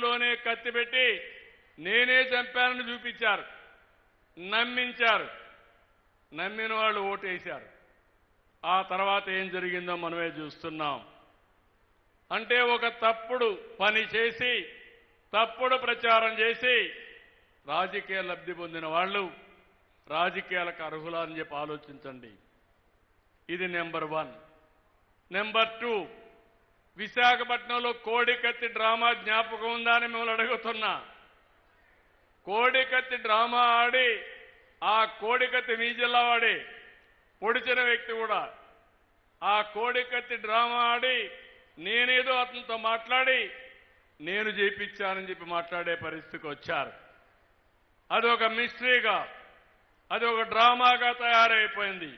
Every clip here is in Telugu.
చేతిలోనే కత్తి పెట్టి నేనే చంపానని చూపించారు, నమ్మించారు. నమ్మిన వాళ్ళు ఓటేశారు. ఆ తర్వాత ఏం జరిగిందో మనమే చూస్తున్నాం. అంటే ఒక తప్పుడు పని చేసి తప్పుడు ప్రచారం చేసి రాజకీయ లబ్ధి పొందిన వాళ్ళు రాజకీయాలకు అర్హులా అని చెప్పి ఆలోచించండి. ఇది నెంబర్ 1. నెంబర్ 2, విశాఖపట్నంలో కోడికత్తి డ్రామా జ్ఞాపకం ఉందా అని మిమ్మల్ని అడుగుతున్నా. కోడికత్తి డ్రామా ఆడి ఆ కోడికత్తి మీ జిల్లా వాడి పొడిచిన వ్యక్తి కూడా ఆ కోడికత్తి డ్రామా ఆడి నేనేదో అతనితో మాట్లాడి నేను చేయించానని చెప్పి మాట్లాడే పరిస్థితికి వచ్చారు. అదొక మిస్టరీగా, అదొక డ్రామాగా తయారైపోయింది.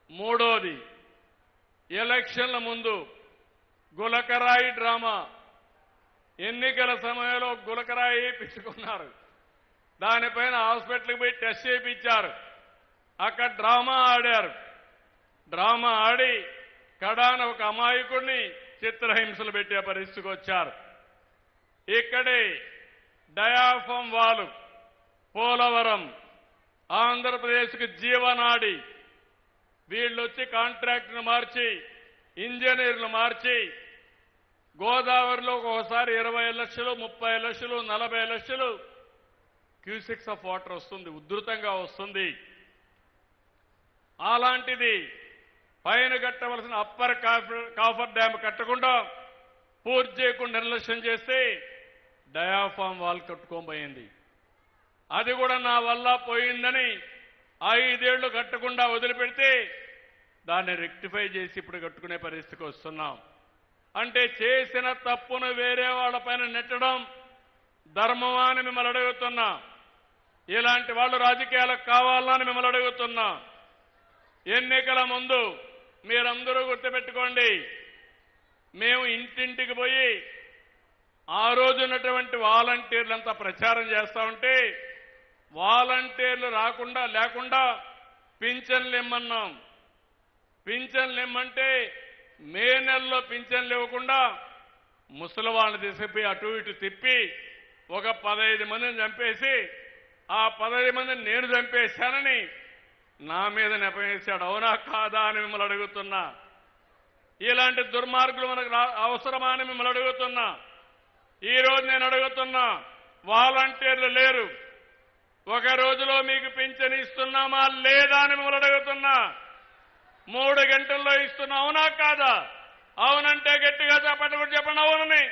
మూడోది, ఎలక్షన్ల ముందు గులకరాయి డ్రామా. ఎన్నికల సమయంలో గులకరాయి వేయించుకున్నారు. దానిపైన హాస్పిటల్కి పోయి టెస్ట్ చేయించారు. అక్కడ డ్రామా ఆడారు. డ్రామా ఆడి కడాన ఒక అమాయకుడిని చిత్రహింసలు పెట్టే పరిస్థితికి వచ్చారు. ఇక్కడే డయాఫామ్ వాలు, పోలవరం, ఆంధ్రప్రదేశ్కి జీవనాడి. వీళ్ళొచ్చి కాంట్రాక్ట్ను మార్చి ఇంజనీర్లు మార్చి గోదావరిలో ఒకసారి 20 లక్షలు, 30 లక్షలు, 40 లక్షలు క్యూసెక్స్ ఆఫ్ వాటర్ వస్తుంది, ఉధృతంగా వస్తుంది. అలాంటిది పైన కట్టవలసిన అప్పర్ కాఫర్ డ్యామ్ కట్టకుండా పూర్తి చేయకుండా నిర్లక్ష్యం చేస్తే డయాఫామ్ వాల్ కట్టుకోబోయింది. అది కూడా నా వల్ల పోయిందని 5 ఏళ్లు కట్టకుండా వదిలిపెడితే దాన్ని రెక్టిఫై చేసి ఇప్పుడు కట్టుకునే పరిస్థితికి వస్తున్నాం. అంటే చేసిన తప్పును వేరే వాళ్ళపైన నెట్టడం ధర్మమా అని మిమ్మల్ని అడుగుతున్నా. ఇలాంటి వాళ్ళు రాజకీయాలకు కావాలని మిమ్మల్ని అడుగుతున్నా. ఎన్నికల ముందు మీరందరూ గుర్తుపెట్టుకోండి, మేము ఇంటింటికి పోయి ఆ రోజు ఉన్నటువంటి వాలంటీర్లంతా ప్రచారం చేస్తా ఉంటే వాలంటీర్లు లేకుండా పింఛన్లు ఇమ్మన్నాం. పింఛన్లు ఇమ్మంటే మే నెలలో పింఛన్లు ఇవ్వకుండా ముసలి వాళ్ళని తీసుకుపోయి అటు ఇటు తిప్పి ఒక 15 మందిని చంపేసి ఆ 15 మందిని నేను చంపేశానని నా మీద నెపవేశాడు. అవునా కాదా అని మిమ్మల్ని అడుగుతున్నా. ఇలాంటి దుర్మార్గులు మనకు అవసరమా అని మిమ్మల్ని అడుగుతున్నా. ఈ రోజు నేను అడుగుతున్నా, వాలంటీర్లు లేరు, ఒక రోజులో మీకు పింఛన్ ఇస్తున్నామా లేదా అని మిమ్మల్ని అడుగుతున్నా. 3 గంటల్లో ఇస్తున్నా, అవునా కాదా? అవునంటే గట్టిగా చెప్పండి, చెప్పండి అవునని.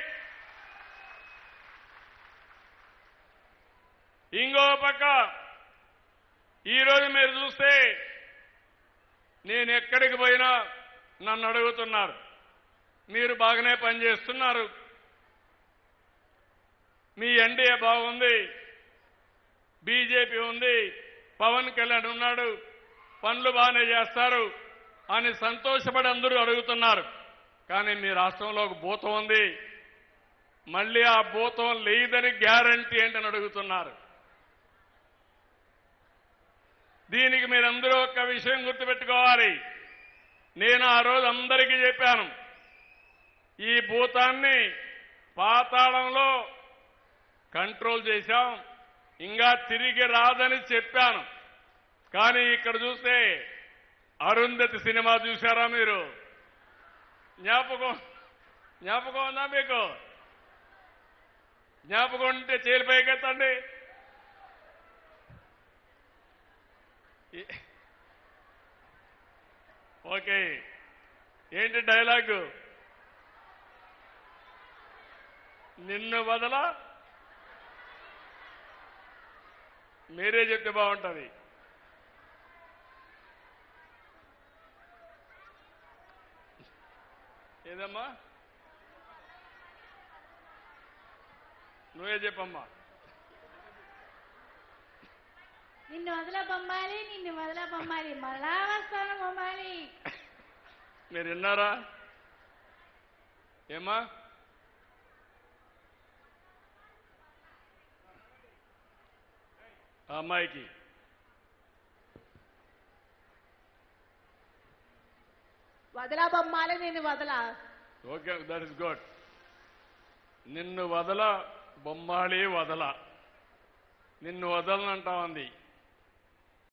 ఇంకో పక్క ఈరోజు మీరు చూస్తే నేను ఎక్కడికి పోయినా నన్ను అడుగుతున్నారు, మీరు బాగానే పనిచేస్తున్నారు, మీ ఎన్డీఏ బాగుంది, బీజేపీ ఉంది, పవన్ కళ్యాణ్ ఉన్నాడు, పనులు బాగానే చేస్తారు అని సంతోషపడి అందరూ అడుగుతున్నారు. కానీ మీ రాష్ట్రంలో ఒక భూతం ఉంది, మళ్ళీ ఆ భూతం లేదని గ్యారంటీ ఏంటని అడుగుతున్నారు. దీనికి మీరందరూ ఒక విషయం గుర్తుపెట్టుకోవాలి. నేను ఆ రోజు అందరికీ చెప్పాను, ఈ భూతాన్ని పాతాళంలో కంట్రోల్ చేశాం, ఇంకా తిరిగి రాదని చెప్పాను. కానీ ఇక్కడ చూస్తే అరుంధతి సినిమా చూశారా మీరు? జ్ఞాపకం ఉందా మీకు? జ్ఞాపకం ఉంటే చేలు పైకెత్తండి. ఓకే, ఏంటి డైలాగు? నిన్ను వదల, మీరే చెప్తే బాగుంటుంది. ఏదమ్మా? నువ్వే చెప్పమ్మా. నిన్ను వదల బొమ్మాలి, నిన్ను వదల బొమ్మాలి, మళ్ళా వస్తాను బొమ్మాలి. మీరు విన్నారా? ఏమా? అమ్మాయికి వదల బొమ్మాలి, నిన్ను వదల. Okay, that is good. నిన్ను వదల బొమ్మాళి వదల నిన్ను వదలనంటా ఉంది